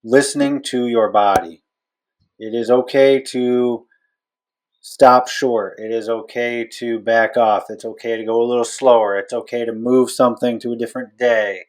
listening to your body. It is okay to stop short. It is okay to back off. It's okay to go a little slower. It's okay to move something to a different day.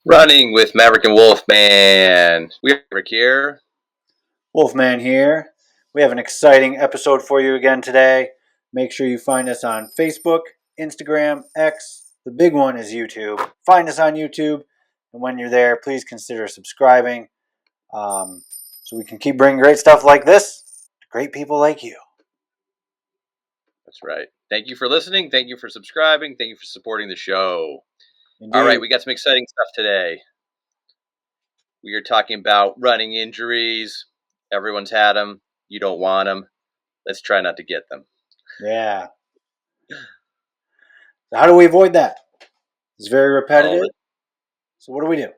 Running with Maverick and Wolfman. We are Maverick here. Wolfman here. We have an exciting episode for you again today. Make sure you find us on Facebook, Instagram, X. The big one is YouTube. Find us on YouTube, and when you're there, please consider subscribing so we can keep bringing great stuff like this to great people like you. That's right. Thank you for listening. Thank you for subscribing. Thank you for supporting the show. Indeed. All right, we got some exciting stuff today. We are talking about running injuries. Everyone's had them. You don't want them. Let's try not to get them. Yeah. So how do we avoid that? It's very repetitive. So what do we do?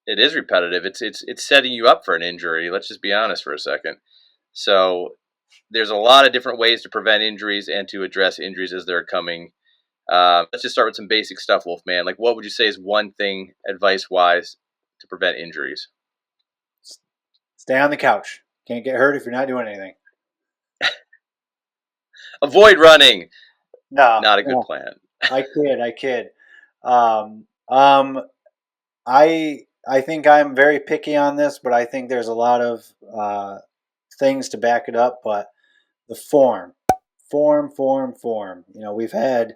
It is repetitive. It's setting you up for an injury. Let's just be honest for a second. So there's a lot of different ways to prevent injuries and to address injuries as they're coming. Let's just start with some basic stuff, Wolfman. Like, what would you say is one thing, advice-wise, to prevent injuries? Stay on the couch. Can't get hurt if you're not doing anything. Avoid running. No, not a good plan. I kid. I think I'm very picky on this, but I think there's a lot of things to back it up. But the form. You know, we've had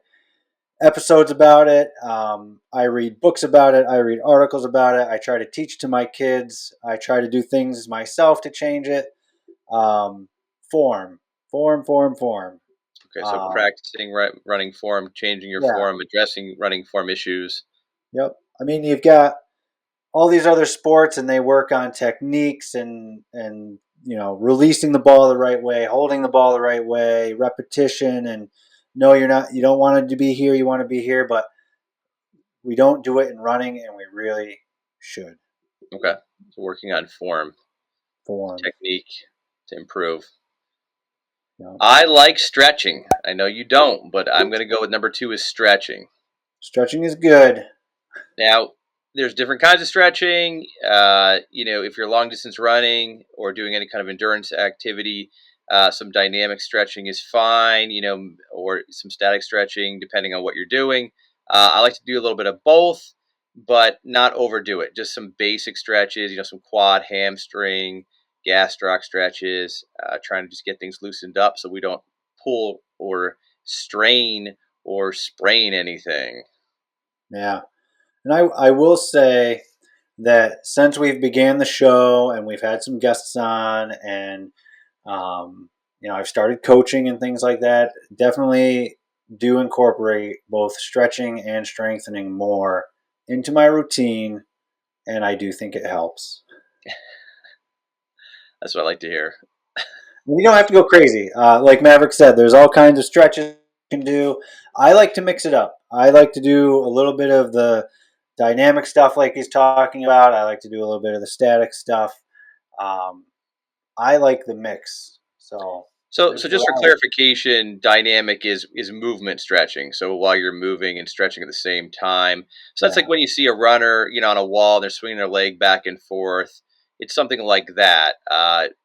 episodes about it. I read books about it. I read articles about it. I try to teach to my kids. I try to do things myself to change it. Form. Okay, so practicing running form, changing your form, addressing running form issues. Yep. I mean, you've got all these other sports, and they work on techniques and you know, releasing the ball the right way, holding the ball the right way, repetition, and no, you don't want it to be here, you want to be here, but we don't do it in running, and we really should. Okay, so working on form technique to improve. Yep. I like stretching. I know you don't, but I'm going to go with number 2 is stretching. Stretching is good. Now, there's different kinds of stretching. You know, if you're long distance running or doing any kind of endurance activity, some dynamic stretching is fine, you know, or some static stretching, depending on what you're doing. I like to do a little bit of both, but not overdo it. Just some basic stretches, you know, some quad, hamstring, gastroc stretches, trying to just get things loosened up so we don't pull or strain or sprain anything. Yeah. And I will say that since we've began the show and we've had some guests on, and you know, I've started coaching and things like that, definitely do incorporate both stretching and strengthening more into my routine, and I do think it helps. That's what I like to hear. You don't have to go crazy. Like Maverick said, there's all kinds of stretches you can do. I like to mix it up. I like to do a little bit of the dynamic stuff like he's talking about. I like to do a little bit of the static stuff. I like the mix. So just for clarification, dynamic is movement stretching. So while you're moving and stretching at the same time. So that's like when you see a runner, you know, on a wall, and they're swinging their leg back and forth. It's something like that.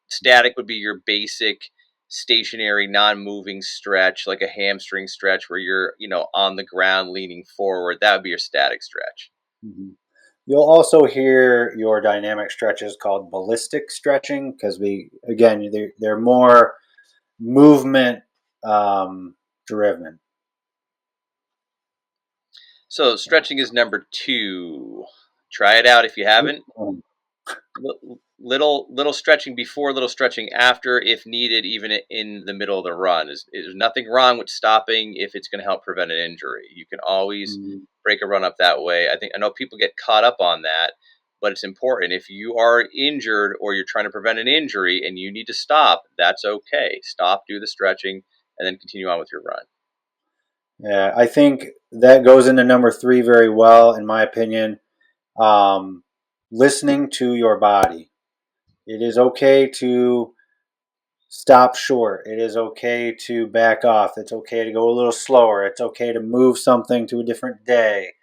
Static would be your basic stationary, non-moving stretch, like a hamstring stretch where you're, you know, on the ground leaning forward. That would be your static stretch. Mm-hmm. You'll also hear your dynamic stretches called ballistic stretching because they're more movement driven. So stretching is number 2. Try it out if you haven't. Little stretching before, little stretching after, if needed, even in the middle of the run. There's nothing wrong with stopping if it's going to help prevent an injury. You can always Mhm. break a run up that way. I know people get caught up on that, but it's important. If you are injured or you're trying to prevent an injury and you need to stop, that's okay. Stop, do the stretching, and then continue on with your run. Yeah, I think that goes into number three very well, in my opinion. Um, Listening to your body. It is okay to stop short. It is okay to back off. It's okay to go a little slower. It's okay to move something to a different day.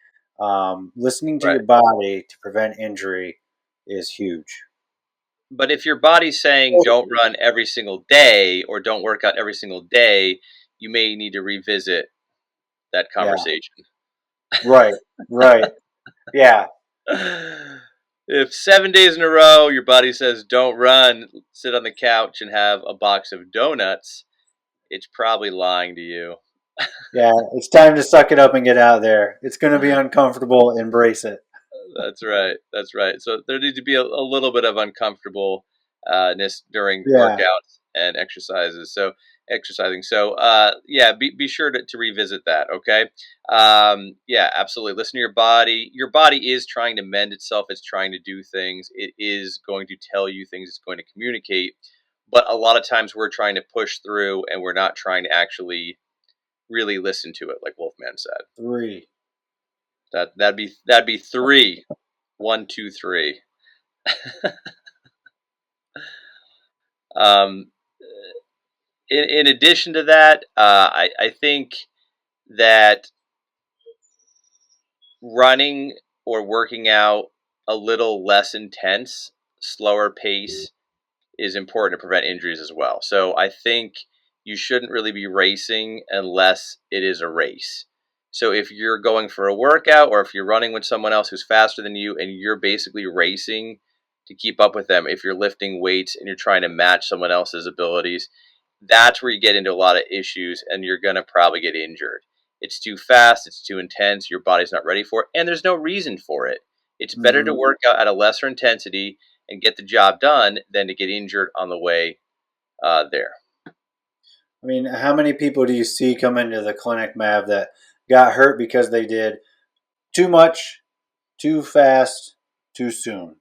Listening to Right. your body to prevent injury is huge. But if your body's saying don't run every single day or don't work out every single day, you may need to revisit that Yeah, conversation. right, right. Yeah, If 7 days in a row your body says don't run, sit on the couch and have a box of donuts, it's probably lying to you. yeah. It's time to suck it up and get out there. It's going to be uncomfortable. Embrace it. That's right. That's right. So there needs to be a little bit of uncomfortableness during Yeah, workouts and exercises. So exercising. So yeah, be sure to revisit that. Okay. Yeah, absolutely. Listen to your body. Your body is trying to mend itself. It's trying to do things. It is going to tell you things. It's going to communicate. But a lot of times we're trying to push through and we're not trying to actually really listen to it, like Wolfman said. three. That'd be three. One, two, three. Um, in addition to that, I think that running or working out a little less intense, slower pace is important to prevent injuries as well. So I think you shouldn't really be racing unless it is a race. So if you're going for a workout or if you're running with someone else who's faster than you and you're basically racing to keep up with them, if you're lifting weights and you're trying to match someone else's abilities, that's where you get into a lot of issues and you're going to probably get injured. It's too fast, it's too intense, your body's not ready for it, and there's no reason for it. It's better to Hmm. work out at a lesser intensity and get the job done than to get injured on the way there. I mean, how many people do you see come into the clinic, Mav, that got hurt because they did too much, too fast, too soon?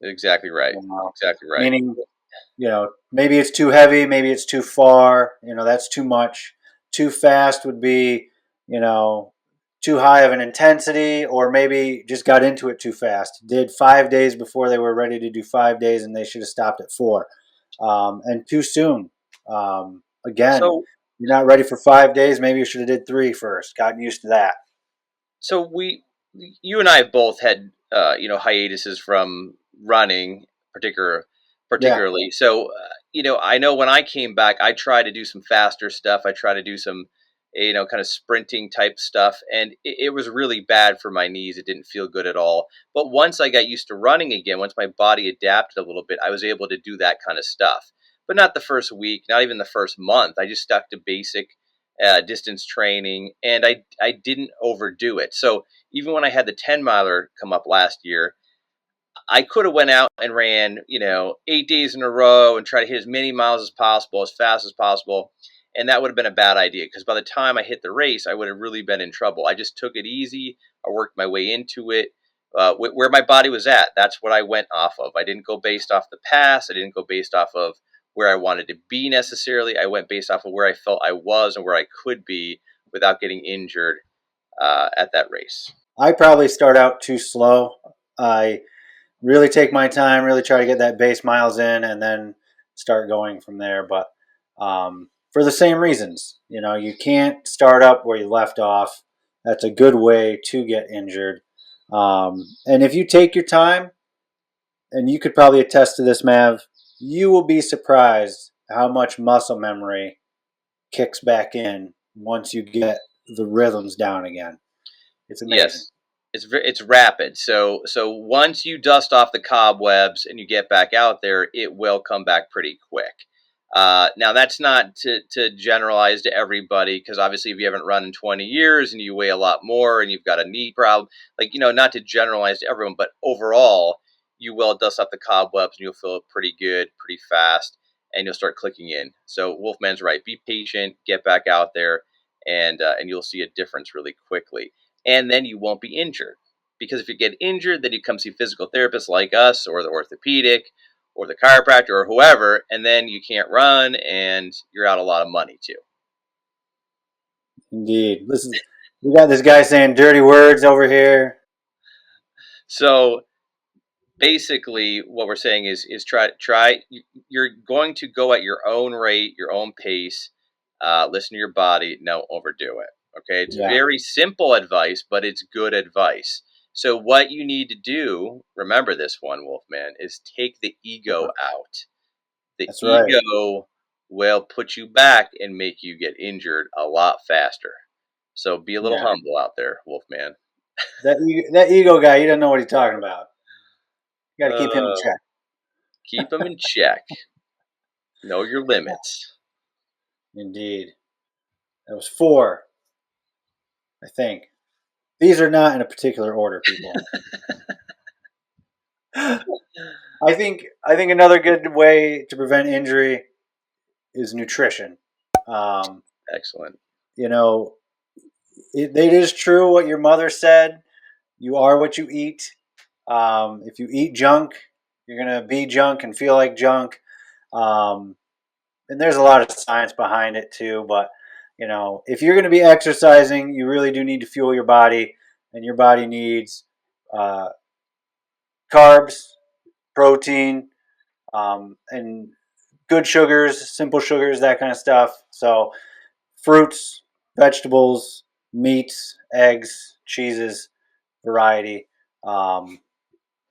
Exactly right. You know, Exactly right. meaning, maybe it's too heavy, maybe it's too far. That's too much. Too fast would be, you know, too high of an intensity, or maybe just got into it too fast. Did 5 days before they were ready to do 5 days, and they should have stopped at four. And too soon. Again, So you're not ready for 5 days. Maybe you should have did three first. Gotten used to that. so you and I have both had hiatuses from running, Yeah. particularly. So I know when I came back, I tried to do some faster stuff. I tried to do some kind of sprinting type stuff, and it was really bad for my knees. It didn't feel good at all. But once I got used to running again, once my body adapted a little bit, I was able to do that kind of stuff. But not the first week, not even the first month. I just stuck to basic distance training, and I didn't overdo it. So even when I had the 10 miler come up last year, I could have went out and ran 8 days in a row and try to hit as many miles as possible, as fast as possible. And that would have been a bad idea because by the time I hit the race, I would have really been in trouble. I just took it easy. I worked my way into it. Where my body was at, that's what I went off of. I didn't go based off the past. I didn't go based off of where I wanted to be necessarily. I went based off of where I felt I was and where I could be without getting injured at that race. I probably start out too slow. I really take my time, really try to get that base miles in, and then start going from there. But for the same reasons, you can't start up where you left off. That's a good way to get injured. And if you take your time, and you could probably attest to this, Mav, you will be surprised how much muscle memory kicks back in once you get the rhythms down again. It's amazing. Yes. It's rapid. So once you dust off the cobwebs and you get back out there, it will come back pretty quick. Now that's not to generalize to everybody, because obviously if you haven't run in 20 years and you weigh a lot more and you've got a knee problem, like, not to generalize to everyone, but overall you will dust off the cobwebs and you'll feel pretty good, pretty fast, and you'll start clicking in. So Wolfman's right. Be patient, get back out there, and you'll see a difference really quickly. And then you won't be injured. Because if you get injured, then you come see physical therapists like us, or the orthopedic, or the chiropractor, or whoever, and then you can't run, and you're out a lot of money too. Indeed. We got this guy saying dirty words over here. So basically, what we're saying is try. You're going to go at your own rate, your own pace. Listen to your body. Don't overdo it. Okay, it's Yeah, very simple advice, but it's good advice. So what you need to do, remember this one, Wolfman, is take the ego out. The that's right. ego will put you back and make you get injured a lot faster. So be a little Yeah, humble out there, Wolfman. that ego guy, he doesn't know what he's talking about. You got to keep him in Uh, check. keep them in check. Know your limits. Indeed. That was 4, I think. These are not in a particular order, people. I think another good way to prevent injury is nutrition. Um, Excellent. you know, it is true what your mother said. You are what you eat. If you eat junk, you're gonna be junk and feel like junk. Um, and there's a lot of science behind it too. But if you're going to be exercising, you really do need to fuel your body, and your body needs uh, carbs, protein, and good sugars, simple sugars, that kind of stuff. So fruits, vegetables, meats, eggs, cheeses, variety. Um,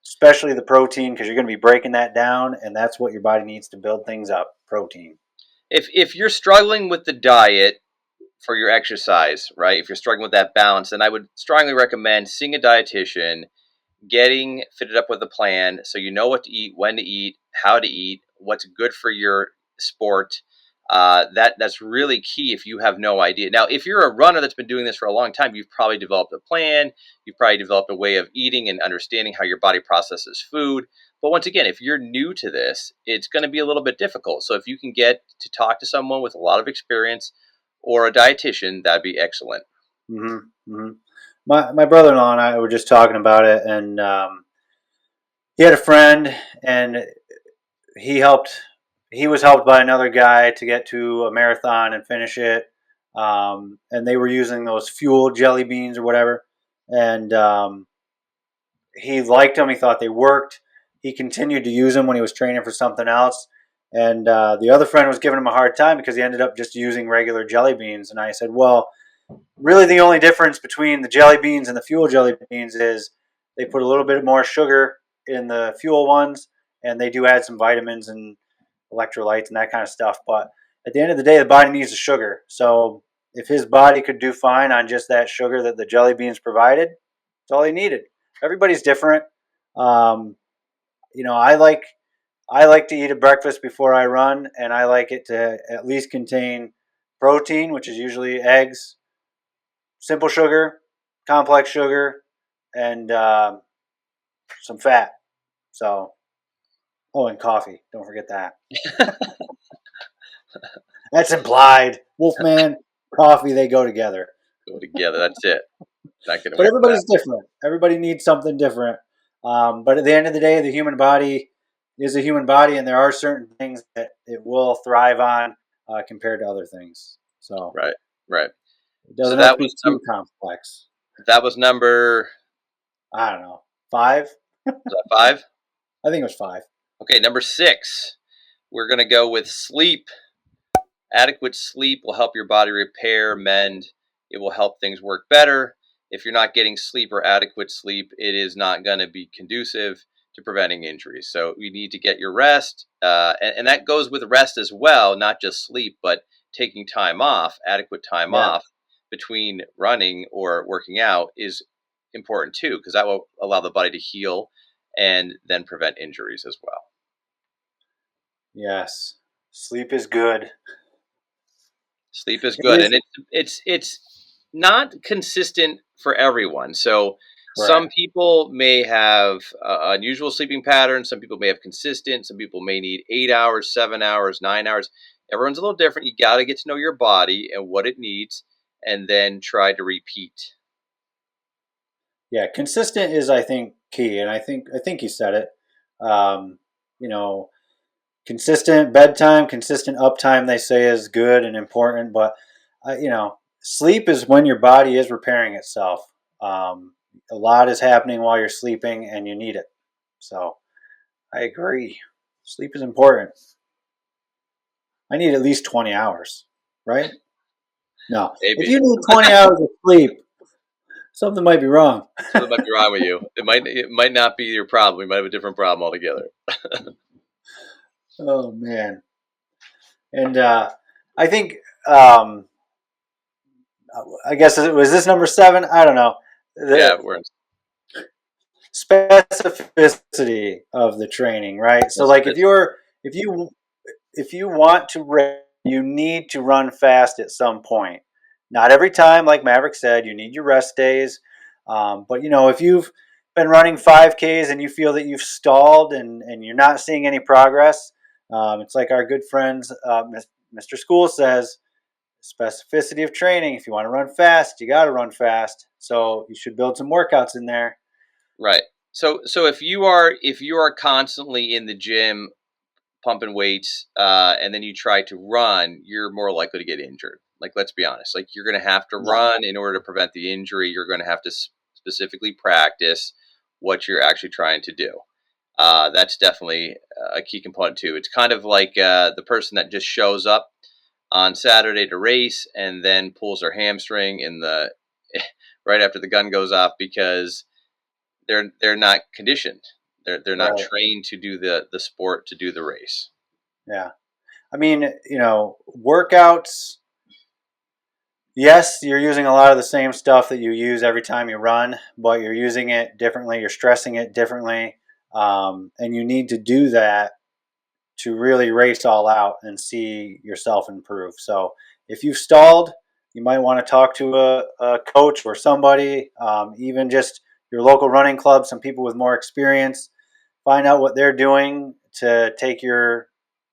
Especially the protein, because you're going to be breaking that down, and that's what your body needs to build things up. Protein. If you're struggling with the diet for your exercise, right? If you're struggling with that balance, then I would strongly recommend seeing a dietitian, getting fitted up with a plan so you know what to eat, when to eat, how to eat, what's good for your sport. That's really key if you have no idea. Now, if you're a runner that's been doing this for a long time, you've probably developed a plan. You've probably developed a way of eating and understanding how your body processes food. But once again, if you're new to this, it's going to be a little bit difficult. So if you can get to talk to someone with a lot of experience or a dietitian, that'd be excellent. Mm-hmm. Mm-hmm. My brother-in-law and I were just talking about it, and he had a friend, and he helped. He was helped by another guy to get to a marathon and finish it. And they were using those fuel jelly beans or whatever, and he liked them. He thought they worked. He continued to use them when he was training for something else. And the other friend was giving him a hard time because he ended up just using regular jelly beans. And I said, well, really the only difference between the jelly beans and the fuel jelly beans is they put a little bit more sugar in the fuel ones, and they do add some vitamins and electrolytes and that kind of stuff. But at the end of the day, the body needs the sugar. So if his body could do fine on just that sugar that the jelly beans provided, that's all he needed. Everybody's different. Um, I like to eat a breakfast before I run, and I like it to at least contain protein, which is usually eggs, simple sugar, complex sugar, and some fat. So, oh, and coffee. Don't forget that. That's implied. Wolfman, coffee, they go together. Go together. That's it. Not getting But away from that. everybody's different. Everybody needs something different. But at the end of the day, the human body is a human body, and there are certain things that it will thrive on compared to other things. So Right. Right. it So doesn't have to be too complex. that was number, I don't know. 5? was that 5? I think it was 5. Okay, number 6. We're gonna go with sleep. Adequate sleep will help your body repair, mend. It will help things work better. If you're not getting sleep or adequate sleep, it is not going to be conducive to preventing injuries. So you need to get your rest, and that goes with rest as well, not just sleep, but taking time off, adequate time Yeah. off between running or working out is important too, because that will allow the body to heal and then prevent injuries as well. Yes. Sleep is good. Sleep is It good, is and it's not consistent for everyone. So some correct. people may have unusual sleeping patterns. Some people may have consistent. Some people may need 8 hours, 7 hours, 9 hours. Everyone's a little different. You got to get to know your body and what it needs, and then try to repeat. Yeah, consistent is I think key, and I think you said it. Um, you know, consistent bedtime, consistent uptime, they say is good and important, but sleep is when your body is repairing itself. Um, a lot is happening while you're sleeping, and you need it. So I agree. Sleep is important. I need at least 20 hours, right? No, if Maybe you need 20 hours of sleep, something might be wrong. something might be wrong with you. It might not be your problem. We might have a different problem altogether. Oh man, and I think um, I guess it was this number seven. I don't know. Yeah, The we're in specificity of the training, right? So, like, specificity. if you want to race, you need to run fast at some point. Not every time, like Maverick said, you need your rest days. But if you've been running 5Ks and you feel that you've stalled and you're not seeing any progress, it's like our good friends, Mr. School says, specificity of training. If you want to run fast, you got to run fast. So you should build some workouts in there. Right. So if you are constantly in the gym pumping weights, and then you try to run, you're more likely to get injured. Like, let's be honest. Like, you're going to have to Yeah, run in order to prevent the injury. You're going to have to specifically practice what you're actually trying to do. That's definitely a key component too. It's kind of like the person that just shows up on Saturday to race and then pulls their hamstring in the right after the gun goes off because they're not conditioned. They're not right. trained to do the sport, to do the race. Yeah. I mean, workouts, yes, you're using a lot of the same stuff that you use every time you run, but you're using it differently. You're stressing it differently. And you need to do that to really race all out and see yourself improve. So if you've stalled, you might want to talk to a coach or somebody, even just your local running club, some people with more experience. Find out what they're doing to take your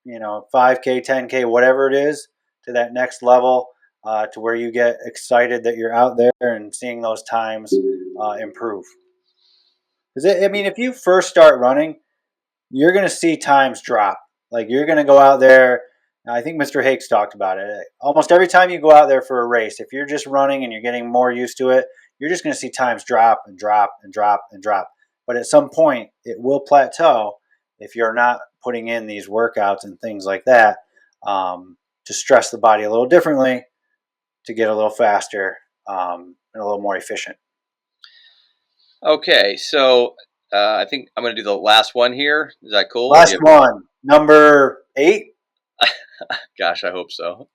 5K, 10K, whatever it is, to that next level, to where you get excited that you're out there and seeing those times improve. Because I mean, if you first start running, you're going to see times drop. Like, you're going to go out there. I think Mr. Hakes talked about it. Almost every time you go out there for a race, if you're just running and you're getting more used to it, you're just going to see times drop and drop and drop and drop. But at some point, it will plateau if you're not putting in these workouts and things like that, to stress the body a little differently, to get a little faster, and a little more efficient. Okay, so I think I'm going to do the last one here. Is that cool, or do Last you have more? one, number 8. Gosh, I hope so.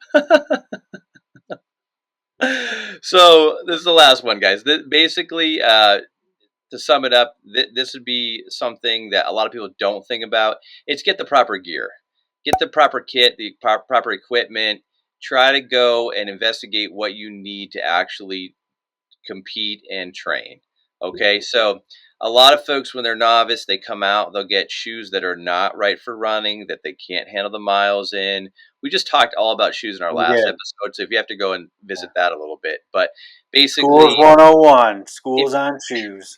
So this is the last one, guys. Basically, to sum it up, this would be something that a lot of people don't think about. It's get the proper gear, get the proper kit, the proper equipment. Try to go and investigate what you need to actually compete and train. Okay, so a lot of folks, when they're novice, they come out, they'll get shoes that are not right for running, that they can't handle the miles in. We just talked all about shoes in our We last did. episode, so if you have to go and Yeah. visit that a little bit, but Schools basically, 101, if schools on shoes.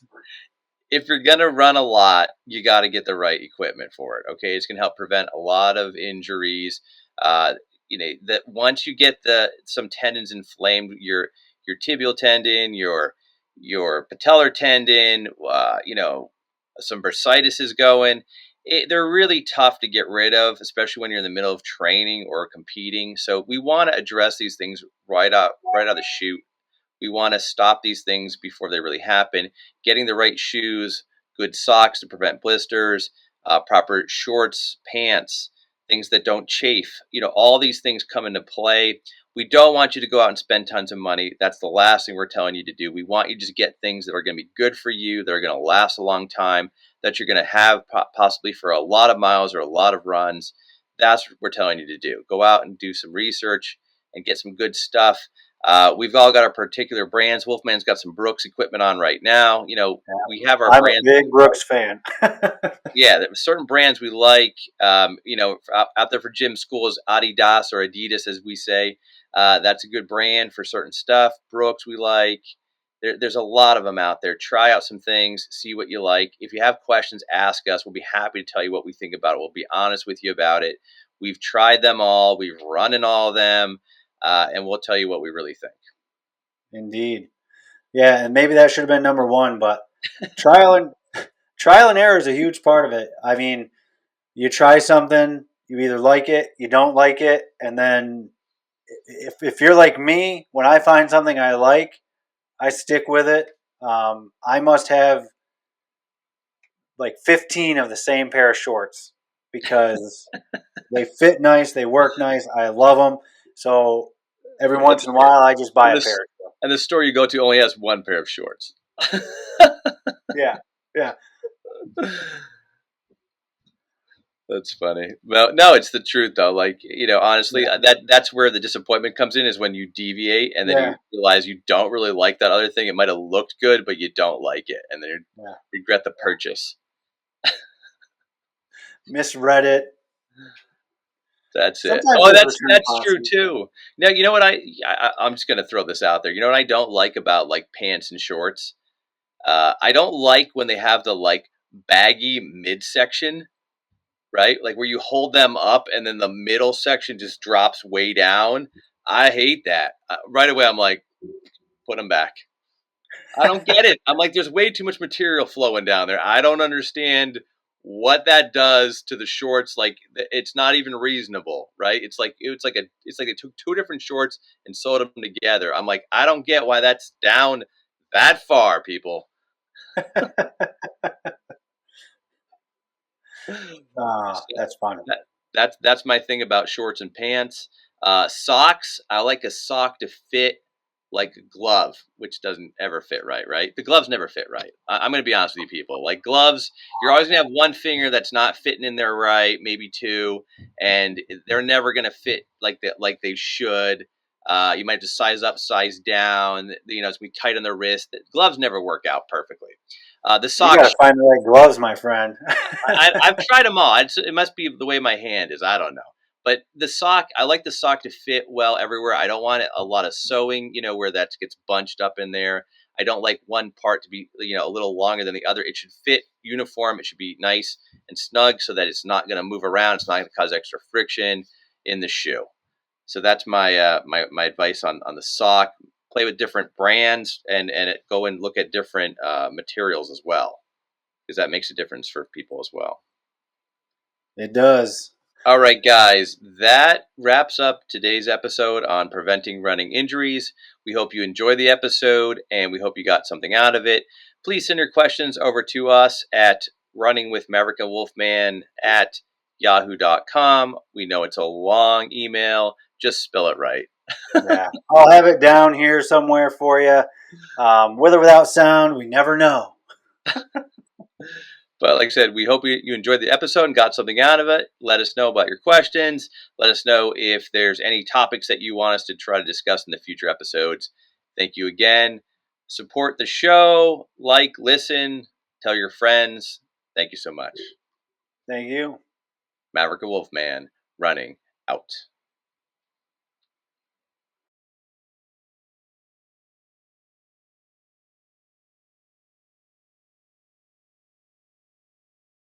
if you're gonna run a lot, you got to get the right equipment for it. Okay, it's gonna help prevent a lot of injuries. Uh, that once you get the some tendons inflamed, your tibial tendon, your patellar tendon, some bursitis is going. They're really tough to get rid of, especially when you're in the middle of training or competing. So we want to address these things right out of the chute. We want to stop these things before they really happen. Getting the right shoes, good socks to prevent blisters, proper shorts, pants, things that don't chafe. All these things come into play. We don't want you to go out and spend tons of money. That's the last thing we're telling you to do. We want you to just get things that are going to be good for you, that are going to last a long time, that you're going to have possibly for a lot of miles or a lot of runs. That's what we're telling you to do. Go out and do some research and get some good stuff. We've all got our particular brands. Wolfman's got some Brooks equipment on right now. We have our I'm a brands. big Brooks fan. Yeah, there were certain brands we like. Out there for gym schools, Adidas or Adidas, as we say, that's a good brand for certain stuff. Brooks we like. There's a lot of them out there. Try out some things, see what you like. If you have questions, ask us. We'll be happy to tell you what we think about it. We'll be honest with you about it. We've tried them all. We've run in all of them, and we'll tell you what we really think. Indeed. Yeah, and maybe that should have been number one, but trial and trial and error is a huge part of it. I mean, you try something, you either like it, you don't like it, and then if you're like me, when I find something I like, I stick with it. I must have like 15 of the same pair of shorts because they fit nice, they work nice, I love them. So every once in a while, I just buy And a this pair. and the store you go to only has one pair of shorts. Yeah, yeah, That's funny. Well, no, it's the truth though. Like, honestly, yeah, that's where the disappointment comes in, is when you deviate and then yeah, you realize you don't really like that other thing. It might have looked good, but you don't like it, and then you yeah. regret the purchase. Misread it. That's it. Sometimes Oh, there's that's return that's true policies. too. Now, you know what I'm just gonna throw this out there. You know what I don't like about like pants and shorts? I don't like when they have the like baggy midsection, right? Like where you hold them up and then the middle section just drops way down. I hate that. Right away, I'm like, put them back. I don't get it. I'm like, there's way too much material flowing down there. I don't understand what that does to the shorts. Like, it's not even reasonable, right? It's like they took two different shorts and sewed them together. I'm like, I don't get why that's down that far, people. Ah, So that's funny. that's my thing about shorts and pants. Socks, I like a sock to fit like a glove, which doesn't ever fit right. Right, the gloves never fit right. I'm going to be honest with you, people. Like gloves, you're always going to have one finger that's not fitting in there right, maybe two, and they're never going to fit like they should. You might just size up, size down. It's gonna be tight on the wrist. Gloves never work out perfectly. The You got socks, to find the right gloves, my friend. I've tried them all. It must be the way my hand is. I don't know. But the sock, I like the sock to fit well everywhere. I don't want a lot of sewing, where that gets bunched up in there. I don't like one part to be, a little longer than the other. It should fit uniform. It should be nice and snug so that it's not going to move around. It's not going to cause extra friction in the shoe. So that's my advice on the sock. Play with different brands and go and look at different materials as well, because that makes a difference for people as well. It does. All right, guys, that wraps up today's episode on preventing running injuries. We hope you enjoyed the episode and we hope you got something out of it. Please send your questions over to us at runningwithMaverickandWolfman at yahoo.com. We know it's a long email. Just spell it right. Yeah, I'll have it down here somewhere for you. With or without sound, we never know. But like I said, we hope you enjoyed the episode and got something out of it. Let us know about your questions. Let us know if there's any topics that you want us to try to discuss in the future episodes. Thank you again. Support the show, like, listen, tell your friends. Thank you so much. Thank you. Maverick and Wolfman, running out.